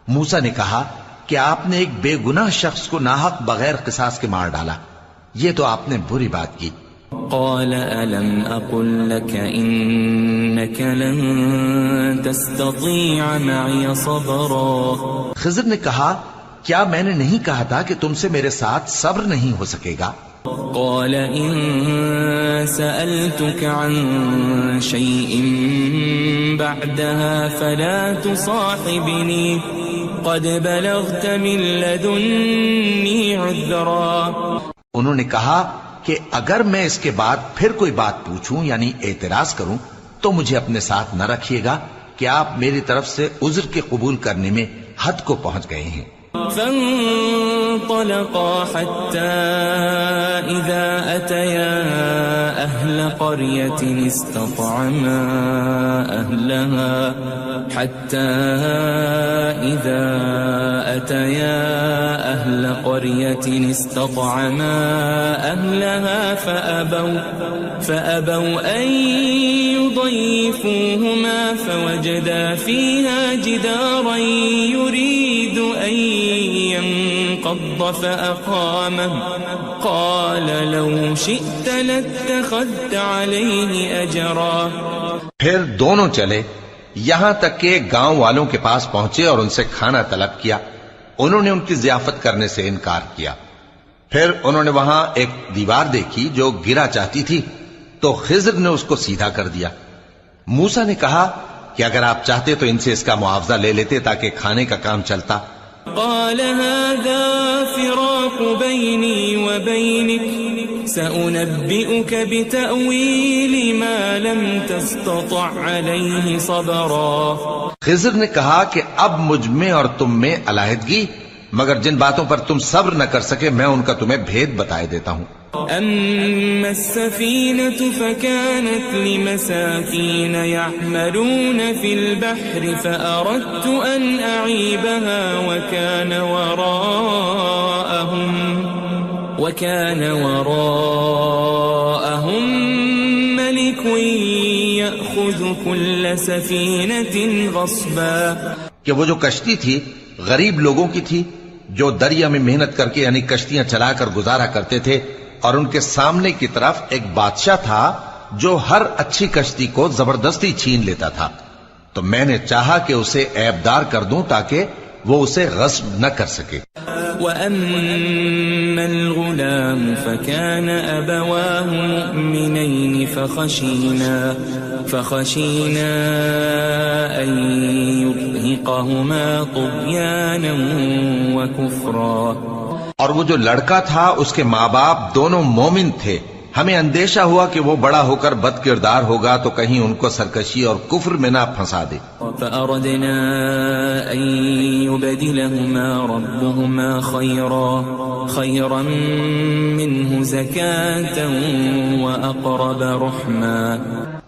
موسیٰ نے کہا کہ آپ نے ایک بے گناہ شخص کو ناحق بغیر قصاص کے مار ڈالا، یہ تو آپ نے بری بات کی۔ قال ألم أقل لك إنك لن تستطيع معي صبرا۔ خضر نے کہا کیا میں نے نہیں کہا تھا کہ تم سے میرے ساتھ صبر نہیں ہو سکے گا؟ قال إن سألتك عن شيء بعدها فلا تصاحبني قد بلغت من لدني عذرا۔ انہوں نے کہا کہ اگر میں اس کے بعد پھر کوئی بات پوچھوں یعنی اعتراض کروں تو مجھے اپنے ساتھ نہ رکھیے گا کہ آپ میری طرف سے عذر کے قبول کرنے میں حد کو پہنچ گئے ہیں۔ فانطلقا حتى إذا أتيا أهل قرية استطعما أهلها فأبوا أن يضيفوهما فوجدا فيها جدارا يريد أن ينقض فأقامه قال لو شئت لاتخذت عليه أجرا۔ پھر دونوں چلے یہاں تک کہ گاؤں والوں کے پاس پہنچے اور ان سے کھانا طلب کیا۔ انہوں نے ان کی ضیافت کرنے سے انکار کیا۔ پھر انہوں نے وہاں ایک دیوار دیکھی جو گرا چاہتی تھی تو خضر نے اس کو سیدھا کر دیا۔ موسیٰ نے کہا کہ اگر آپ چاہتے تو ان سے اس کا معاوضہ لے لیتے تاکہ کھانے کا کام چلتا۔ قال هذا فراق بيني وبينك سأنبئك بتأويل ما لم تستطع عليه صبرا۔ خضر نے کہا کہ اب مجھ میں اور تم میں علیحدگی، مگر جن باتوں پر تم صبر نہ کر سکے میں ان کا تمہیں بھید بتائے دیتا ہوں۔ أما السفينة فكانت لمساكين يعملون في البحر فأردت أن أعيبها وكان وراءهم ملك يأخذ كل سفينة غصبا، کہ وہ جو کشتی تھی غریب لوگوں کی تھی جو دریا میں محنت کر کے یعنی کشتیاں چلا کر گزارا کرتے تھے، اور ان کے سامنے کی طرف ایک بادشاہ تھا جو ہر اچھی کشتی کو زبردستی چھین لیتا تھا، تو میں نے چاہا کہ اسے عیبدار کر دوں تاکہ وہ اسے غصب نہ کر سکے۔ وَأَمَّا الْغُلَامُ فَكَانَ أَبَوَاهُ مُؤْمِنَيْنِ فَخَشِينَا أَن يُرْهِقَهُمَا طُغْيَانًا وَكُفْرًا۔ اور وہ جو لڑکا تھا اس کے ماں باپ دونوں مومن تھے، ہمیں اندیشہ ہوا کہ وہ بڑا ہو کر بد کردار ہوگا تو کہیں ان کو سرکشی اور کفر میں نہ پھنسا دے۔ فَأَرَدْنَا أَن يُبْدِلَهُمَا رَبُّهُمَا خَيْرًا مِّنْهُ زَكَاةً وَأَقْرَبَ رُحْمًا۔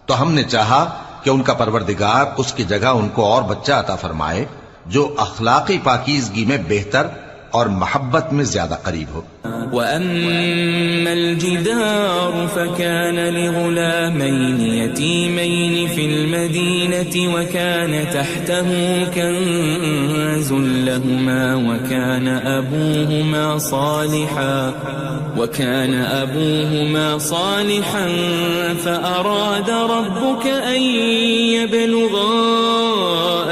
تو ہم نے چاہا کہ ان کا پروردگار اس کی جگہ ان کو اور بچہ عطا فرمائے جو اخلاقی پاکیزگی میں بہتر اور محبت میں زیادہ قریب ہو۔ وَأَمَّا الْجِدَارُ فَكَانَ لِغُلَامَيْنِ يَتِيمَيْنِ فِي الْمَدِينَةِ وَكَانَ تَحْتَهُ كَنزٌ لَهُمَا وَكَانَ أَبُوهُمَا صَالِحًا فَأَرَادَ رَبُّكَ أَن يَبْلُغَا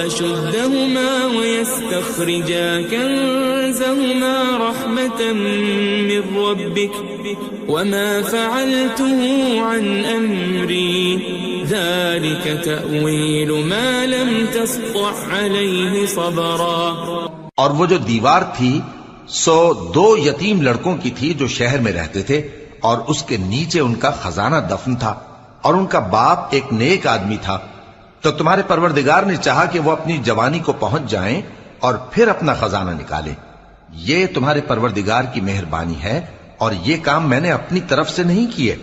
أَشُدَّهُمَا وَيَسْتَخْرِجَا كَنزَهُمَا رَحْمَةً من ربك وما فعلته عن أمري ذلك تأويل ما لم تسطع عليه صبرا۔ اور وہ جو دیوار تھی سو 2 یتیم لڑکوں کی تھی جو شہر میں رہتے تھے، اور اس کے نیچے ان کا خزانہ دفن تھا، اور ان کا باپ ایک نیک آدمی تھا، تو تمہارے پروردگار نے چاہا کہ وہ اپنی جوانی کو پہنچ جائیں اور پھر اپنا خزانہ نکالیں۔ یہ تمہارے پروردگار کی مہربانی ہے، اور یہ کام میں نے اپنی طرف سے نہیں کیے،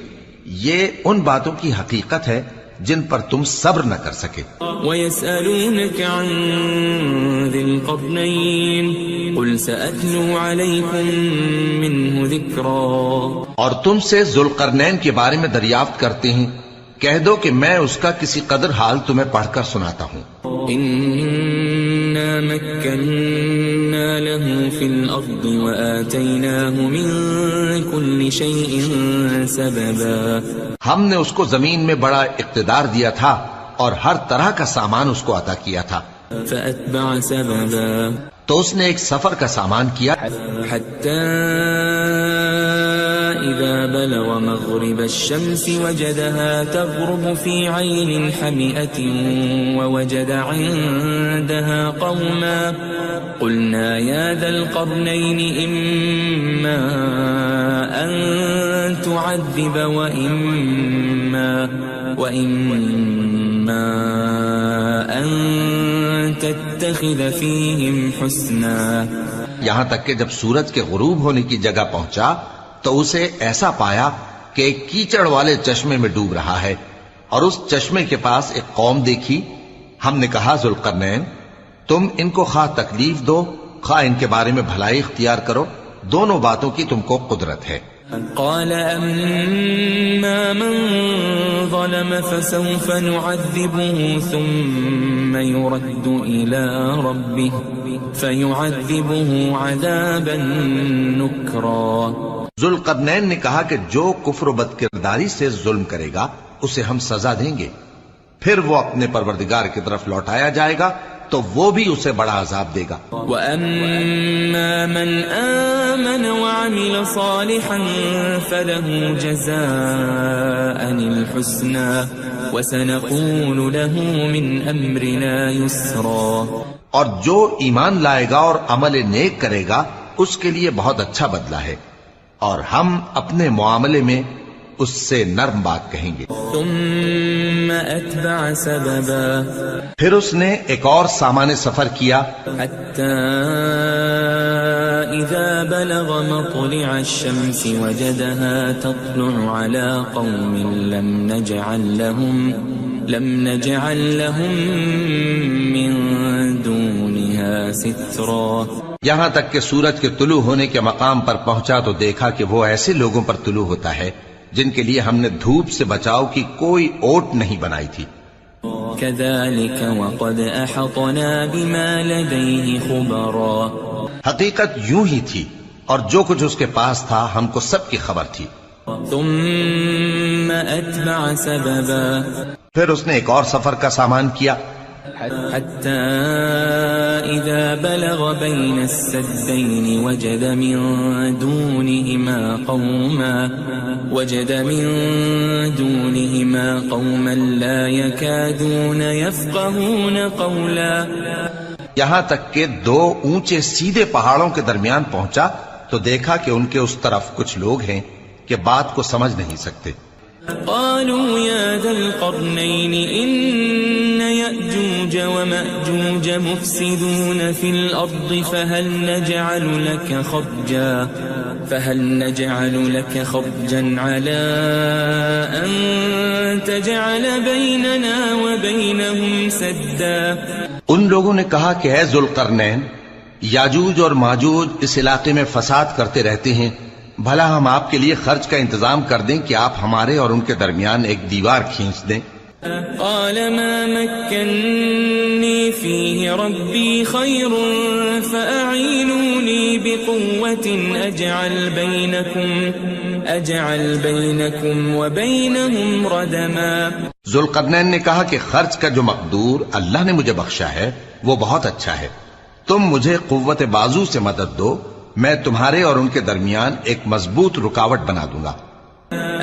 یہ ان باتوں کی حقیقت ہے جن پر تم صبر نہ کر سکے۔ وَيَسْأَلُونَكَ عَنْ ذِي الْقَرْنَيْنِ قُلْ سَأَتْلُو عَلَيْكُمْ مِنْهُ ذِكْرًا۔ اور تم سے ذوالقرنین کے بارے میں دریافت کرتے ہیں، کہہ دو کہ میں اس کا کسی قدر حال تمہیں پڑھ کر سناتا ہوں۔ إِنَّا مَكَّنَّا لَهُ فِي الْأَرْضِ وَآتَيْنَاهُ مِن كُلِّ شَيْءٍ سَبَبًا۔ ہم نے اس کو زمین میں بڑا اقتدار دیا تھا اور ہر طرح کا سامان اس کو عطا کیا تھا۔ فَأَتْبَعَ سَبَبًا، تو اس نے ایک سفر کا سامان کیا، حَتَّى إِذَا بَلَغَ مَغْرِبَ الشَّمْسِ وَجَدَهَا تَغْرُبُ فِي عَيْنٍ حَمِئَةٍ وَوَجَدَ عِندَهَا قَوْمًا قُلْنَا يَا ذَا الْقَرْنَيْنِ إِمَّا أَن تُعَذِّبَ وَإِمَّا أَن تَتَّخِذَ فِيهِمْ حُسْنًا۔ یہاں تک کہ جب سورج کے غروب ہونے کی جگہ پہنچا تو اسے ایسا پایا کہ ایک کیچڑ والے چشمے میں ڈوب رہا ہے، اور اس چشمے کے پاس ایک قوم دیکھی۔ ہم نے کہا ذوالقرنین، تم ان کو خواہ تکلیف دو خواہ ان کے بارے میں بھلائی اختیار کرو، دونوں باتوں کی تم کو قدرت ہے۔ قال أما من ظلم فسوف نعذبه ثم يرد إلى ربه فيعذبه عذابا نكرا۔ ذوالقرنین نے کہا کہ جو کفر و بد کرداری سے ظلم کرے گا اسے ہم سزا دیں گے، پھر وہ اپنے پروردگار کی طرف لوٹایا جائے گا تو وہ بھی اسے بڑا عذاب دے گا۔ وَأَمَّا مَنْ آمَنَ وَعَمِلَ صَالِحًا فَلَهُ جَزَاءً الْحُسْنَى وَسَنَقُولُ لَهُ مِنْ أَمْرِنَا يُسْرًا۔ اور جو ایمان لائے گا اور عمل نیک کرے گا اس کے لیے بہت اچھا بدلہ ہے، اور ہم اپنے معاملے میں اس سے نرم بات کہیں گے۔ ثم اتبع سببا، پھر اس نے ایک اور سامان سفر کیا، حتى اذا بلغ مطلع الشمس وجدها تطلع على قوم لم نجعل لهم من دونها سترا۔ یہاں تک کہ سورج کے طلوع ہونے کے مقام پر پہنچا تو دیکھا کہ وہ ایسے لوگوں پر طلوع ہوتا ہے جن کے لیے ہم نے دھوپ سے بچاؤ کی کوئی اوٹ نہیں بنائی تھی۔ كذلك وقد احطنا بما لديه خبرا، حقیقت یوں ہی تھی اور جو کچھ اس کے پاس تھا ہم کو سب کی خبر تھی۔ ثم اتبع سببا، پھر اس نے ایک اور سفر کا سامان کیا، حتى إذا بلغ بين السدين وجد من دونهما قوما لا يكادون يفقهون قولا۔ یہاں تک کہ دو اونچے سیدھے پہاڑوں کے درمیان پہنچا تو دیکھا کہ ان کے اس طرف کچھ لوگ ہیں کہ بات کو سمجھ نہیں سکتے۔ قالوا يا ذا القرنين إن يأجوج ومأجوج مفسدون في الأرض فهل نجعل لك خرجا على أن تجعل بيننا وبينهم سدا۔ ان لوگوں نے کہا کہ اے ذوالقرنین، یاجوج اور ماجوج اس علاقے میں فساد کرتے رہتے ہیں، بھلا ہم آپ کے لیے خرچ کا انتظام کر دیں کہ آپ ہمارے اور ان کے درمیان ایک دیوار کھینچ دیں۔ قال ما مكنني فيه ربي خير فأعينوني بقوة أجعل بينكم وبينهم ردما۔ ذوالقرنین نے کہا کہ خرچ کا جو مقدور اللہ نے مجھے بخشا ہے وہ بہت اچھا ہے، تم مجھے قوت بازو سے مدد دو، میں تمہارے اور ان کے درمیان ایک مضبوط رکاوٹ بنا دوں گا۔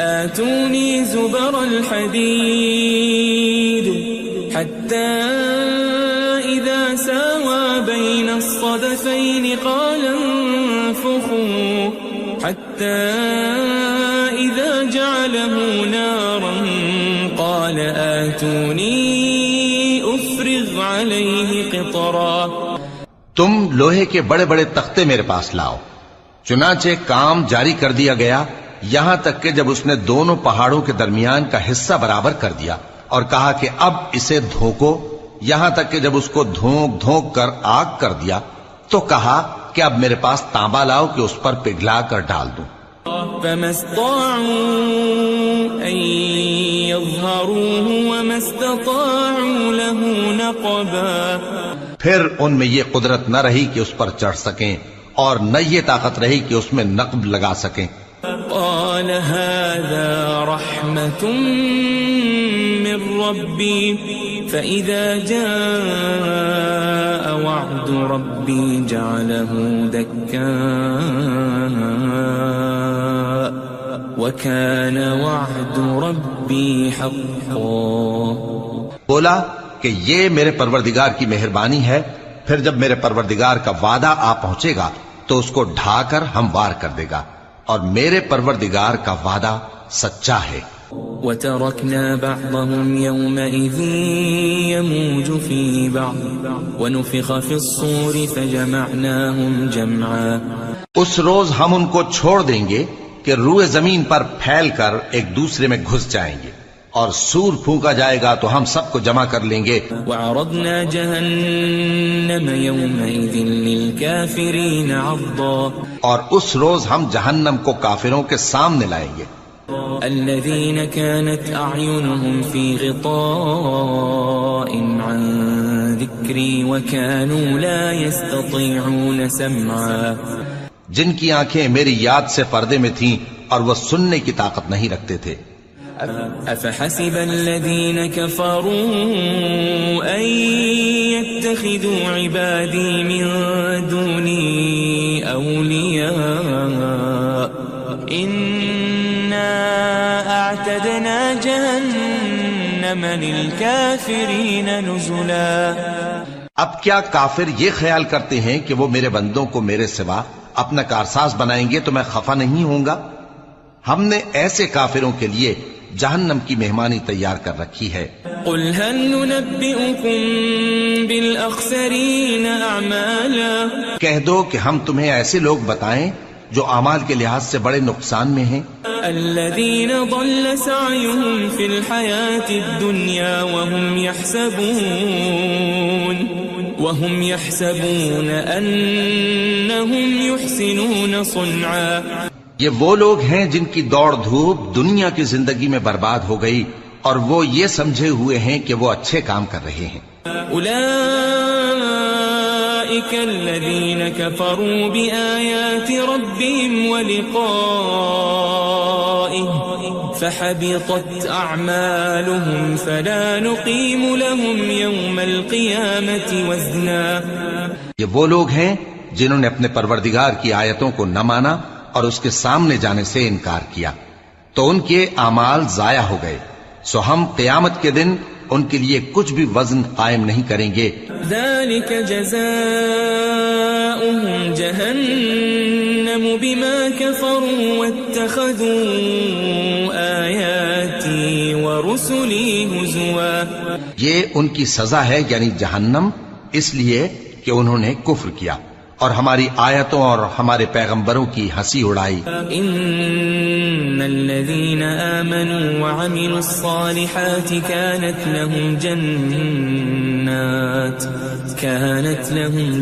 آتونی زبر الحدید حتى اذا ساوى بين الصدفين قال انفخوا حتى اذا جعله نارا قال آتونی افرغ عليه قطرا۔ تم لوہے کے بڑے بڑے تختے میرے پاس لاؤ۔ چنانچہ کام جاری کر دیا گیا، یہاں تک کہ جب اس نے دونوں پہاڑوں کے درمیان کا حصہ برابر کر دیا اور کہا کہ اب اسے دھوکو، یہاں تک کہ جب اس کو دھونک دھونک کر آگ کر دیا تو کہا کہ اب میرے پاس تانبا لاؤ کہ اس پر پگھلا کر ڈال دوں۔ فما استطاعوا ان يظهروه وما استطاعوا له نقبا، پھر ان میں یہ قدرت نہ رہی کہ اس پر چڑھ سکیں اور نہ یہ طاقت رہی کہ اس میں نقب لگا سکیں۔ قال هذا رحمة من ربي فإذا جاء وعد ربي جعله دكاء وكان وعد ربي حقا۔ بولا کہ یہ میرے پروردگار کی مہربانی ہے، پھر جب میرے پروردگار کا وعدہ آ پہنچے گا تو اس کو ڈھا کر ہموار کر دے گا، اور میرے پروردگار کا وعدہ سچا ہے۔ وَتَرَكْنَا بَعْضَهُمْ يَوْمَئِذٍ يَمُوجُ فِي بَعْضٍ وَنُفِخَ فِي الصُّورِ فَجَمَعْنَاهُمْ جَمْعًا۔ اس روز ہم ان کو چھوڑ دیں گے کہ روئے زمین پر پھیل کر ایک دوسرے میں گھس جائیں گے، اور سور پھونکا جائے گا تو ہم سب کو جمع کر لیں گے۔ وَعَرَضْنَا جَهَنَّمَ يَوْمَئِذٍ لِلْكَافِرِينَ عَرْضًا، اور اس روز ہم جہنم کو کافروں کے سامنے لائیں گے۔ الَّذِينَ كَانَتْ أَعْيُنُهُمْ فِي غِطَاءٍ عَنْ ذِكْرِي وَكَانُوا لَا يَسْتَطِيعُونَ سَمْعًا، جن کی آنکھیں میری یاد سے پردے میں تھیں اور وہ سننے کی طاقت نہیں رکھتے تھے۔ أَفَحَسِبَ الَّذِينَ كَفَرُوا أَن تتخذوا عبادي من دوني أولياء إنا أعتدنا جهنم للكافرين نزلا۔ اب کیا کافر یہ خیال کرتے ہیں کہ وہ میرے بندوں کو میرے سوا اپنا کارساز بنائیں گے تو میں خفا نہیں ہوں گا؟ ہم نے ایسے کافروں کے لیے جہنم کی مہمانی تیار کر رکھی ہے۔ قل هل ننبئكم بالأخسرين أعمالا، کہہ دو کہ ہم تمہیں ایسے لوگ بتائیں جو اعمال کے لحاظ سے بڑے نقصان میں ہیں، الذين ضل سعيهم في الحياة الدنيا وهم يحسبون أنهم يحسنون صنعا۔ یہ وہ لوگ ہیں جن کی دوڑ دھوپ دنیا کی زندگی میں برباد ہو گئی اور وہ یہ سمجھے ہوئے ہیں کہ وہ اچھے کام کر رہے ہیں۔ أولئك الذين كفروا بآيات ربهم ولقائه فحبطت أعمالهم فلا نقيم لهم يوم القيامة وزنا۔ یہ وہ لوگ ہیں جنہوں نے اپنے پروردگار کی آیتوں کو نہ مانا اور اس کے سامنے جانے سے انکار کیا تو ان کے اعمال ضائع ہو گئے، سو ہم قیامت کے دن ان کے لیے کچھ بھی وزن قائم نہیں کریں گے۔ ذلك جزاؤهم جهنم بما كفروا واتخذوا آياتي ورسلي هزوا۔ یہ ان کی سزا ہے یعنی جہنم، اس لیے کہ انہوں نے کفر کیا اور ہماری آیتوں اور ہمارے پیغمبروں کی ہنسی اڑائی۔ ان الذين آمنوا وعملوا الصالحات كانت لهم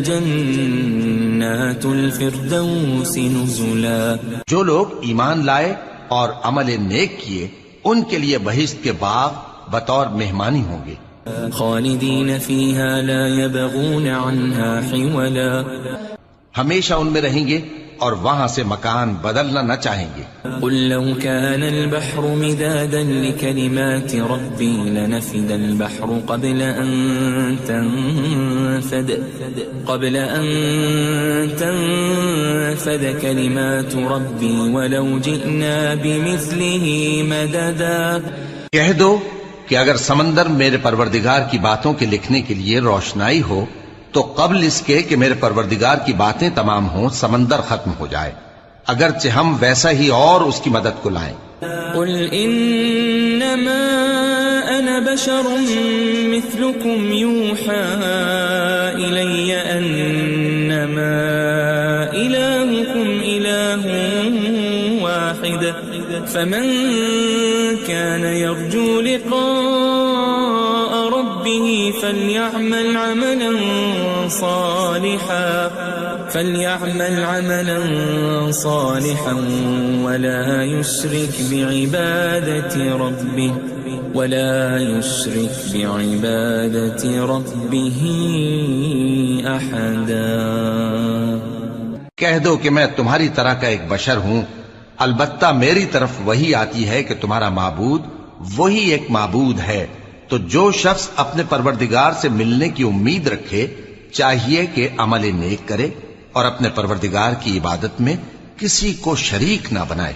جنات الفردوس نزلا۔ جو لوگ ایمان لائے اور عمل نیک کیے ان کے لیے بہشت کے باغ بطور مہمانی ہوں گے، خالدین فیہا لا یبغون عنہا حولا۔ ہمیشہ ان میں رہیں گے اور وہاں سے مکان بدلنا نہ چاہیں گے۔ قل لو كان البحر مدادا لكلمات ربي لنفد البحر قبل أن تنفد كلمات ربي ولو جئنا بمثله مددا۔ کہہ دو کہ اگر سمندر میرے پروردگار کی باتوں کے لکھنے کے لیے روشنائی ہو تو قبل اس کے کہ میرے پروردگار کی باتیں تمام ہوں سمندر ختم ہو جائے، اگرچہ ہم ویسا ہی اور اس کی مدد کو لائیں۔ قل انما انا بشر مثلكم يوحى الي انما الهكم اله واحد فمن كان يرجو لقاء ربه فليعمل عملا صالحا ولا يشرك بعبادة ربه أحدا۔ کہہ دو کہ میں تمہاری طرح کا ایک بشر ہوں، البتہ میری طرف وہی آتی ہے کہ تمہارا معبود وہی ایک معبود ہے، تو جو شخص اپنے پروردگار سے ملنے کی امید رکھے چاہیے کہ عمل نیک کرے اور اپنے پروردگار کی عبادت میں کسی کو شریک نہ بنائے۔